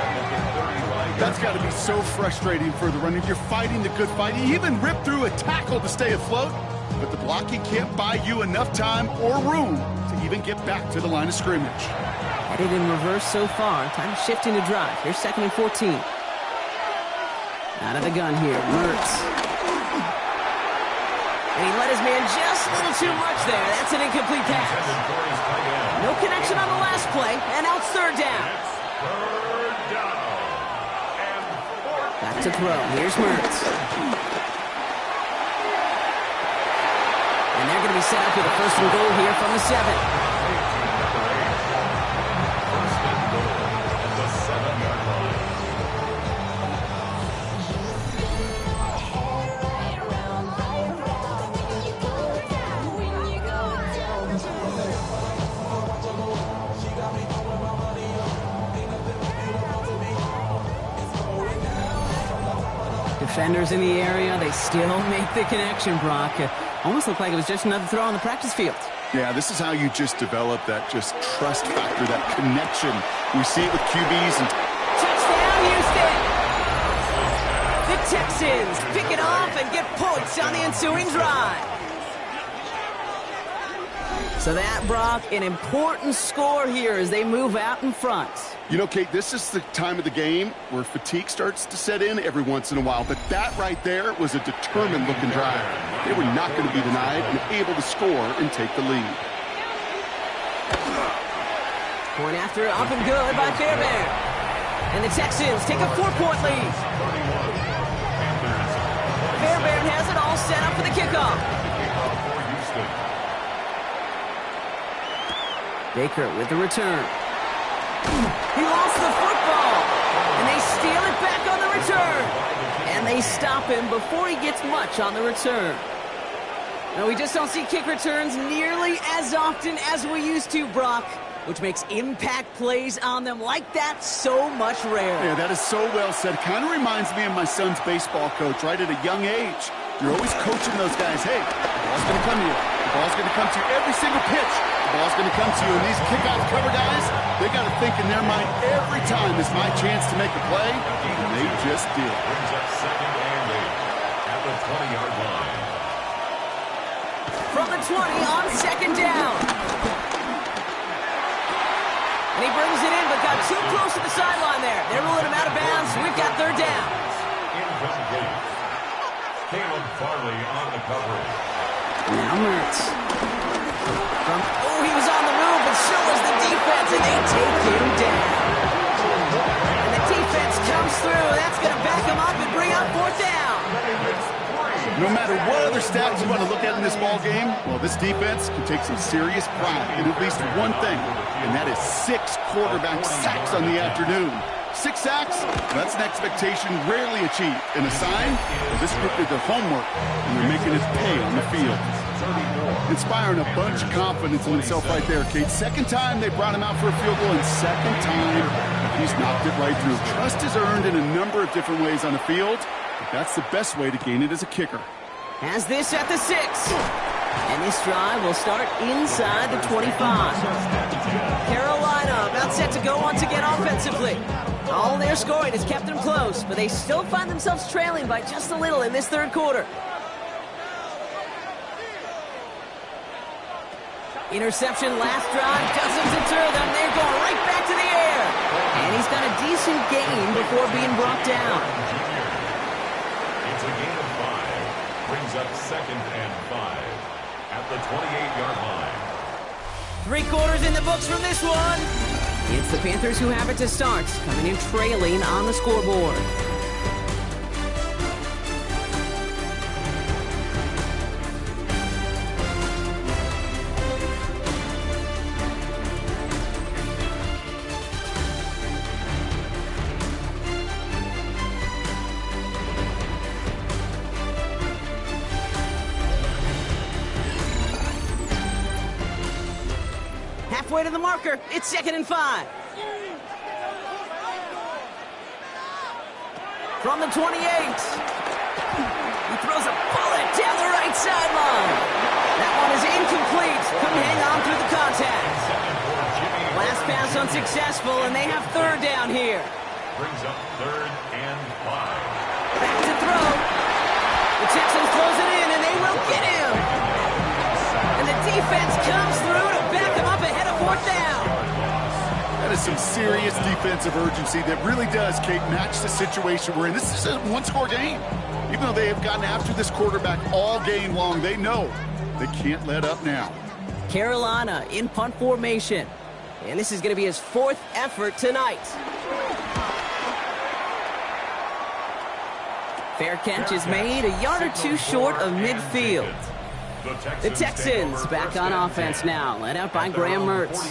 That's got to be so frustrating for the running. You're fighting the good fight. You even ripped through a tackle to stay afloat. But the blocking can't buy you enough time or room to even get back to the line of scrimmage. Headed in reverse so far. Time to shift into drive. Here's 2nd and 14. Out of the gun here. Mertz. And he let his man just a little too much there. That's an incomplete pass. No connection on the last play. And now it's 3rd down. Back to throw. Here's Mertz. And they're going to be set up with a 1st and goal here from the 7. Defenders in the area, they still make the connection, Brock. Almost looked like it was just another throw on the practice field. Yeah, this is how you just develop that just trust factor, that connection. We see it with QBs. And touchdown, Houston! The Texans pick it off and get points on the ensuing drive. So that, Brock, an important score here as they move out in front. You know, Kate, this is the time of the game where fatigue starts to set in every once in a while. But that right there was a determined-looking drive. They were not going to be denied and able to score and take the lead. Point after up and good by Fairbairn. And the Texans take a 4-point lead. Fairbairn has it all set up for the kickoff. Baker with the return. He lost the football. And they steal it back on the return. And they stop him before he gets much on the return. Now, we just don't see kick returns nearly as often as we used to, Brock, which makes impact plays on them like that so much rarer. Yeah, that is so well said. It kind of reminds me of my son's baseball coach, right at a young age. You're always coaching those guys, hey, the ball's going to come to you. The ball's going to come to you every single pitch. The ball's going to come to you. And these kickoff cover guys, they got to think in their mind every time is my chance to make a play. And they just did. Brings up 2nd and 8 at the 20-yard line. From the 20 on 2nd down. And he brings it in, but got too close to the sideline there. They're ruling him out of bounds. We've got 3rd down. Incomplete. Caleb Farley on the coverage. Now Mertz. He was on the move, but so was the defense, and they take him down. And the defense comes through. That's going to back him up and bring up 4th down. No matter what other stats you want to look at in this ball game, well, this defense can take some serious pride in at least one thing, and that is 6 quarterback sacks on the afternoon. 6 sacks, that's an expectation rarely achieved. And a sign that this group did their homework, and they're making it pay on the field. Inspiring a bunch of confidence in himself right there, Kate. Second time they brought him out for a field goal, and second time he's knocked it right through. Trust is earned in a number of different ways on the field, but that's the best way to gain it as a kicker. Has this at the 6. And this drive will start inside the 25. Carolina about set to go once again offensively. All their scoring has kept them close, but they still find themselves trailing by just a little in this third quarter. Interception last drive doesn't deter them. They're going right back to the air. And he's got a decent gain before being brought down. It's a gain of 5. Brings up 2nd and 5 at the 28-yard line. 3 quarters in the books from this one. It's the Panthers who have it to start, coming in trailing on the scoreboard. Halfway to the marker, it's 2nd and 5. From the 28. He throws a bullet down the right sideline. That one is incomplete. Couldn't hang on through the contact. Last pass unsuccessful, and they have 3rd down here. Brings up 3rd and 5. Back to throw. The Texans close it in, and they will get him. And the defense comes through to back him up ahead of 4th down. That is some serious defensive urgency that really does, Kate, match the situation we're in. This is a one-score game. Even though they have gotten after this quarterback all game long, they know they can't let up now. Carolina in punt formation. And this is going to be his 4th effort tonight. Fair catch is made a yard or 2 short of midfield. The Texans back on offense now, led out by Graham Mertz.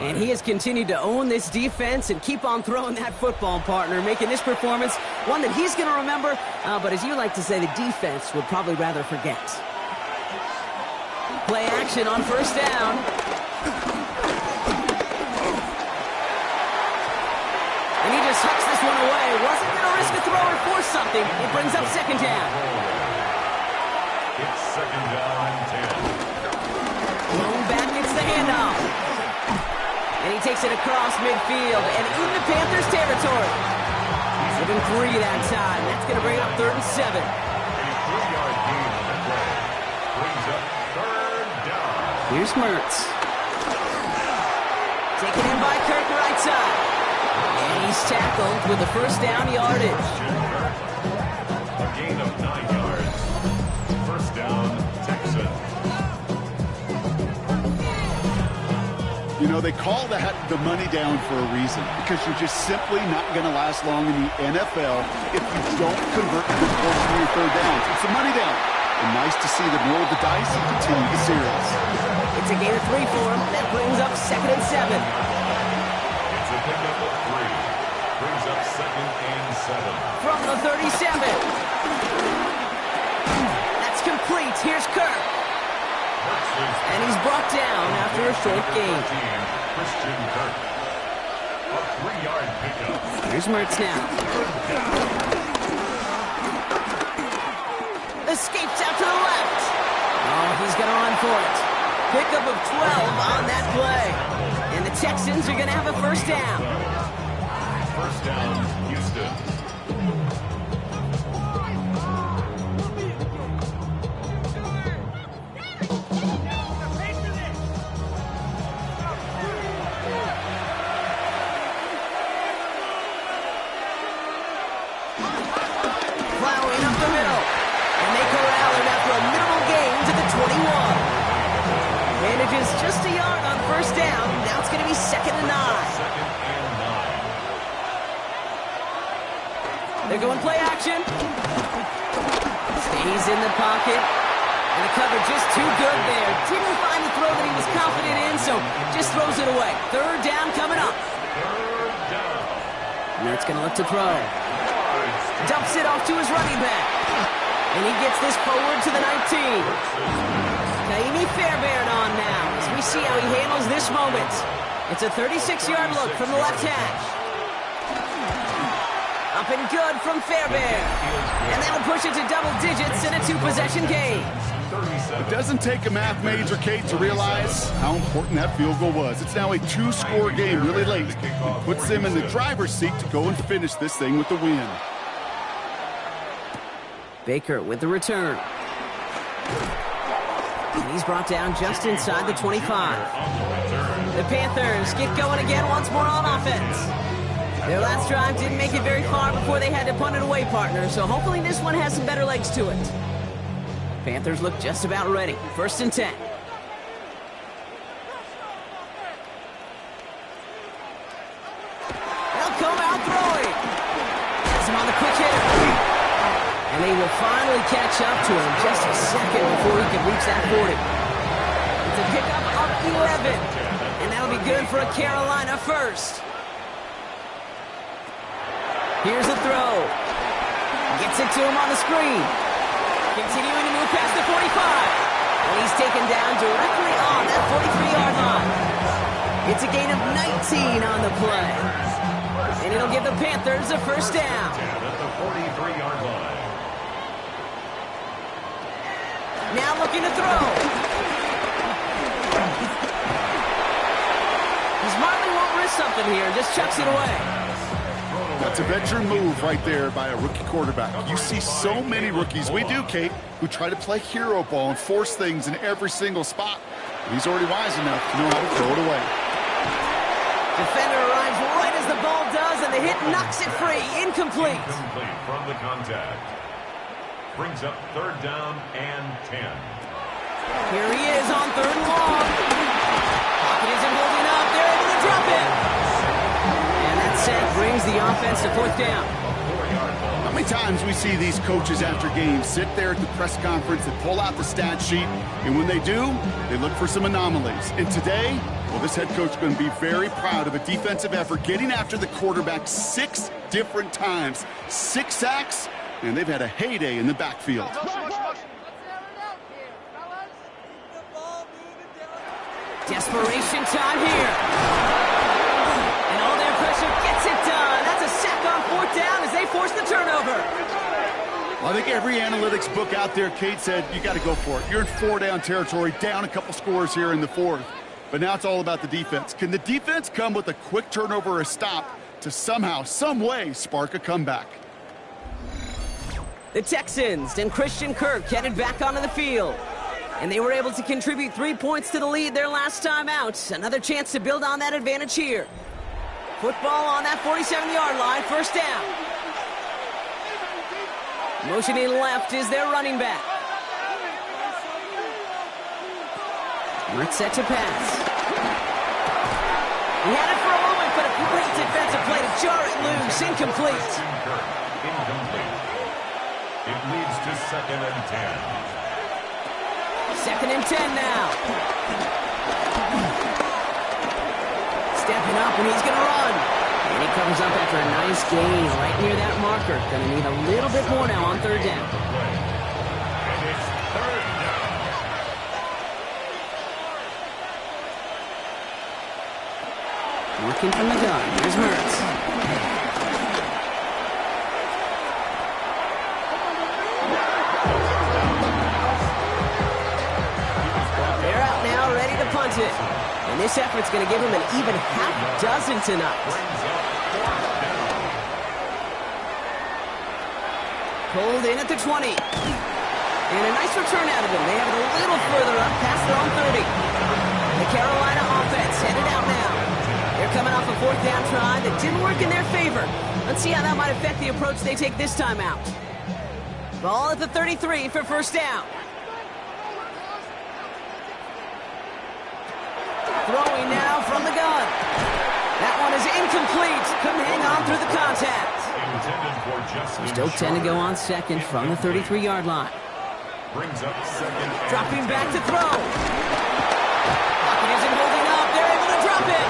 And he has continued to own this defense and keep on throwing that football, partner, making this performance one that he's going to remember, but as you like to say, the defense would probably rather forget. Play action on 1st down. And he just hucks this one away. Wasn't going to risk a throw or force something. It brings up 2nd down. It's 2nd down and 10. Thrown back, it's the handoff. And he takes it across midfield and into Panthers territory. He's given 3 that time. That's going to bring up 3rd and 7. A 3-yard gain on the play. Brings up 3rd down. Here's Mertz. Taken in by Kirk right side. And he's tackled with the 1st down yardage. A gain of 9 yards. 1st down, Texans. You know, they call that the money down for a reason, because you're just simply not going to last long in the NFL if you don't convert a good portion of your 3rd downs. It's the money down. And nice to see them roll the dice and continue the series. It's a gain of 3 for him. That brings up 2nd and 7. It's a pickup of 3. Brings up 2nd and 7. From the 37. That's complete. Here's Kirk. And he's brought down after a short gain. Christian Kirk. A 3-yard pickup. Here's Mertz now. Escapes out to the left. Oh, he's going to run for it. Pickup of 12 on that play. And the Texans are going to have a 1st down. 1st down, Houston. Plowing up the middle. And they corral him after a minimal gain to the 21. Manages just a yard on 1st down. Now it's going to be 2nd and 9. 2nd and 9. They're going play action. Stays in the pocket. And the cover just too good there. Didn't find the throw that he was confident in, so just throws it away. 3rd down coming up. 3rd down. Mertz going to look to throw. Dumps it off to his running back. And he gets this forward to the 19. Kaimi Fairbairn on now as we see how he handles this moment. It's a 36-yard look from the left hash. Up and good from Fairbairn. And that'll push it to double digits in a 2-possession game. It doesn't take a math major, Kate, to realize how important that field goal was. It's now a 2-score game really late. It puts them in the driver's seat to go and finish this thing with the win. Baker with the return. And he's brought down just inside the 25. The Panthers get going again once more on offense. Their last drive didn't make it very far before they had to punt it away, partner, so hopefully this one has some better legs to it. Panthers look just about ready. 1st and 10. They'll come out throwing. Has him on the quick hitter. And they will finally catch up to him just a second before he can reach that 40. It's a pickup of 11. And that'll be good for a Carolina first. Here's a throw. Gets it to him on the screen. Continuing to move past the 45. And he's taken down directly on that 43-yard line. It's a gain of 19 on the play. And it'll give the Panthers a first down. At the 43-yard line. Now looking to throw. He smartly won't risk something here. Just chucks it away. That's a veteran move right there by a rookie quarterback. You see so many rookies, we do, Kate, who try to play hero ball and force things in every single spot. He's already wise enough to know how to throw it away. Defender arrives right as the ball does, and the hit knocks it free. Incomplete. Incomplete from the contact. Brings up 3rd down and 10. Here he is on 3rd and long. Pocket isn't holding up. They're able to drop it. And that set brings the offense to 4th down. How many times we see these coaches after games sit there at the press conference and pull out the stat sheet, and when they do, they look for some anomalies. And today, well, this head coach is going to be very proud of a defensive effort getting after the quarterback 6 different times. 6 sacks, and they've had a heyday in the backfield. Desperation time here. And all their pressure gets it done. That's a sack on 4th down as they force the turnover. Well, I think every analytics book out there, Kate, said you got to go for it. You're in 4-down territory, down a couple scores here in the 4th. But now it's all about the defense. Can the defense come with a quick turnover or a stop to somehow, some way, spark a comeback? The Texans and Christian Kirk headed back onto the field. And they were able to contribute 3 points to the lead their last time out. Another chance to build on that advantage here. Football on that 47-yard line, 1st down. Motioning left is their running back. Mertz set to pass. He had it for a moment, but a great defensive play to jar it loose. Incomplete. Incomplete. It leads to 2nd and 10. 2nd and 10 now. Stepping up, and he's going to run. And he comes up after a nice gain right near that marker. Going to need a little bit more now on 3rd down. And it's 3rd down. Working from the gun. Here's Mertz. It. And this effort's going to give him an even half dozen tonight. Pulled in at the 20. And a nice return out of him. They have it a little further up past their own 30. The Carolina offense headed out now. They're coming off a 4th down try that didn't work in their favor. Let's see how that might affect the approach they take this time out. Ball at the 33 for 1st down. Throwing now from the gun. That one is incomplete. Couldn't hang on through the contact. Still 10 to go on 2nd from the 33-yard line. Brings up 2nd. Dropping back to throw. Pocket isn't holding up. They're able to drop it.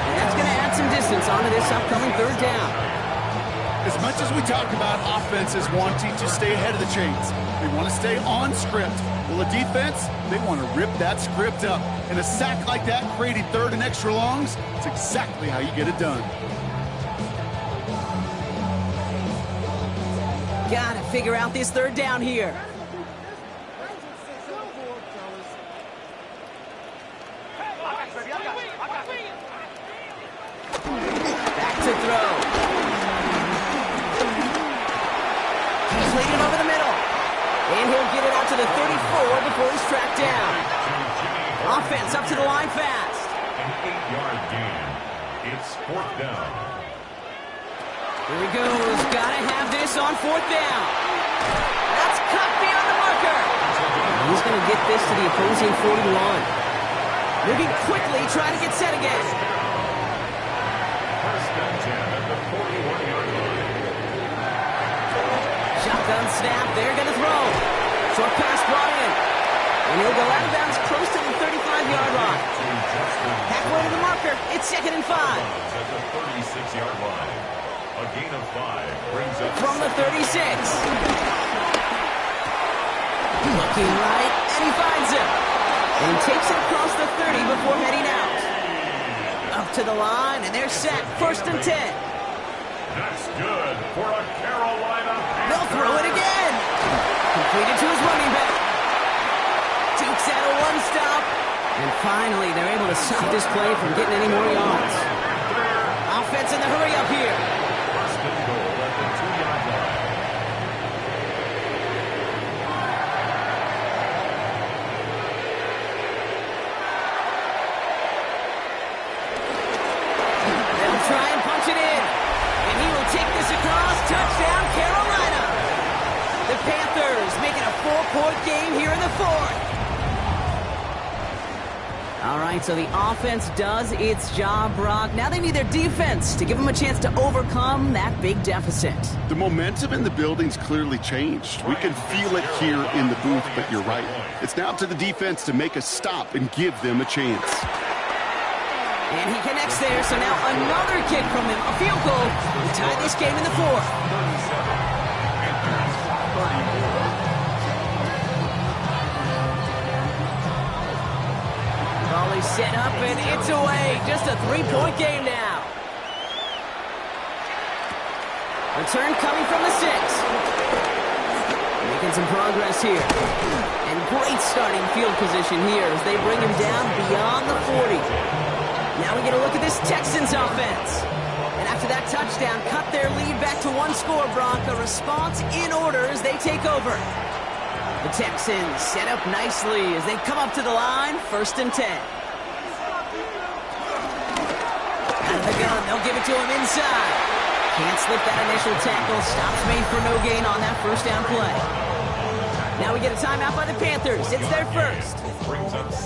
And that's going to add some distance offense onto this upcoming third down. As much as we talk about offenses wanting to stay ahead of the chains, they want to stay on script. Well, the defense, they want to rip that script up. And a sack like that, creating third and extra longs, it's exactly how you get it done. Got to figure out this third down here. Back to throw. He's leading over the middle. And he'll get it out to the 34 before he's tracked down. Offense up to the line fast. An 8-yard gain. It's fourth down. Here he goes. Gotta have this on fourth down. That's cut beyond the marker. He's going to get this to the opposing 41. Moving quickly, trying to get set again. First and 10 at the 41-yard line. Shotgun snap. They're going to throw. Short pass brought in. And he'll go out of bounds close to the 35-yard line. Halfway to the marker. It's 2nd and 5. At the 36-yard line. A gain of 5 brings up From the 36. Looking right, and he finds him. And takes it across the 30 before heading out. Up to the line, and they're set. 1st and 10. That's good for a Carolina Panther. They'll throw it again. Completed to his running back. Dukes out a one-stop. And finally, they're able to stop this play from getting any more yards. Offense in the hurry up here. First and goal at the 2-yard line. They'll try and punch it in. And he will take this across. Touchdown, Carolina. The Panthers making a 4-point game here in the 4th. All right, so the offense does its job, Brock. Now they need their defense to give them a chance to overcome that big deficit. The momentum in the building's clearly changed. We can feel it here in the booth, but you're right. It's now up to the defense to make a stop and give them a chance. And he connects there, so now another kick from him. A field goal to tie this game in the 4th. Ball is set up, and it's away. Just a 3-point game now. Return coming from the 6. Making some progress here. And great starting field position here as they bring him down beyond the 40. Now we get a look at this Texans offense. And after that touchdown, cut their lead back to 1 score, Brock. A response in order as they take over. The Texans set up nicely as they come up to the line. 1st and 10. Out of the gun, they'll give it to him inside. Can't slip that initial tackle. Stops made for no gain on that 1st down play. Now we get a timeout by the Panthers. It's their first.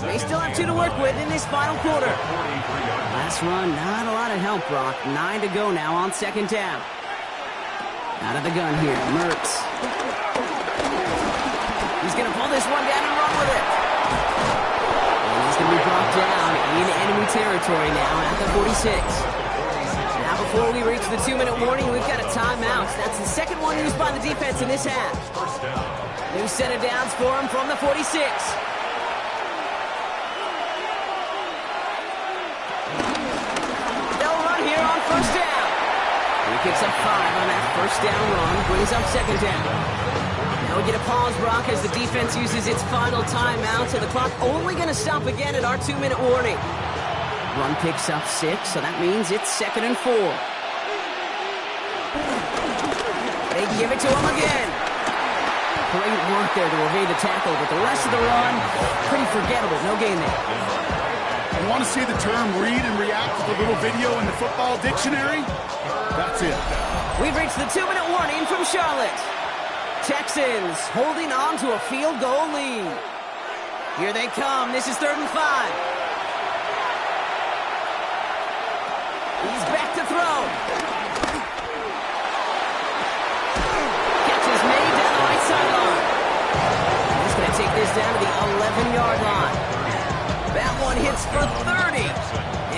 They still have 2 to work with in this final quarter. Last run, not a lot of help, Brock. 9 to go now on 2nd down. Out of the gun here, Mertz. He's going to pull this one down and run with it. And he's going to be brought down in enemy territory now at the 46. Now before we reach the 2-minute warning, we've got a timeout. That's the second one used by the defense in this half. New set of downs for him from the 46. They'll run here on 1st down. He picks up 5 on that 1st down run, brings up 2nd down. Now we get a pause, Brock, as the defense uses its final timeout, so the clock only going to stop again at our 2-minute warning. Run picks up 6, so that means it's 2nd and 4. They give it to him again. Great work there to evade the tackle, but the rest of the run, pretty forgettable. No gain there. You want to see the term read and react to the little video in the football dictionary? That's it. We've reached the 2-minute warning from Charlotte. Texans holding on to a field goal lead. Here they come. This is 3rd and 5. He's back to throw. Catch is made down the right sideline. He's going to take this down to the 11-yard line. That one hits for 30.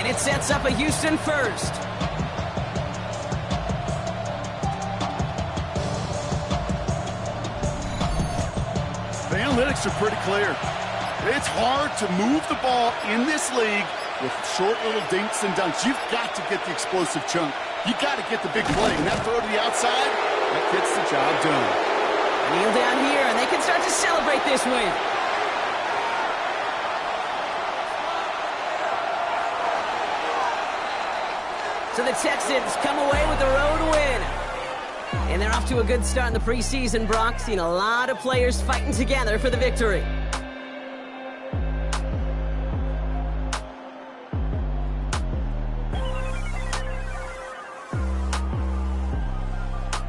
And it sets up a Houston first. analytics are pretty clear. It's hard to move the ball in this league with short little dinks and dunks. You've got to get the explosive chunk. You got to get the big play. And that throw to the outside, that gets the job done. Kneel down here, and they can start to celebrate this win. So the Texans come away with the road win. And they're off to a good start in the preseason, Brock. Seen a lot of players fighting together for the victory.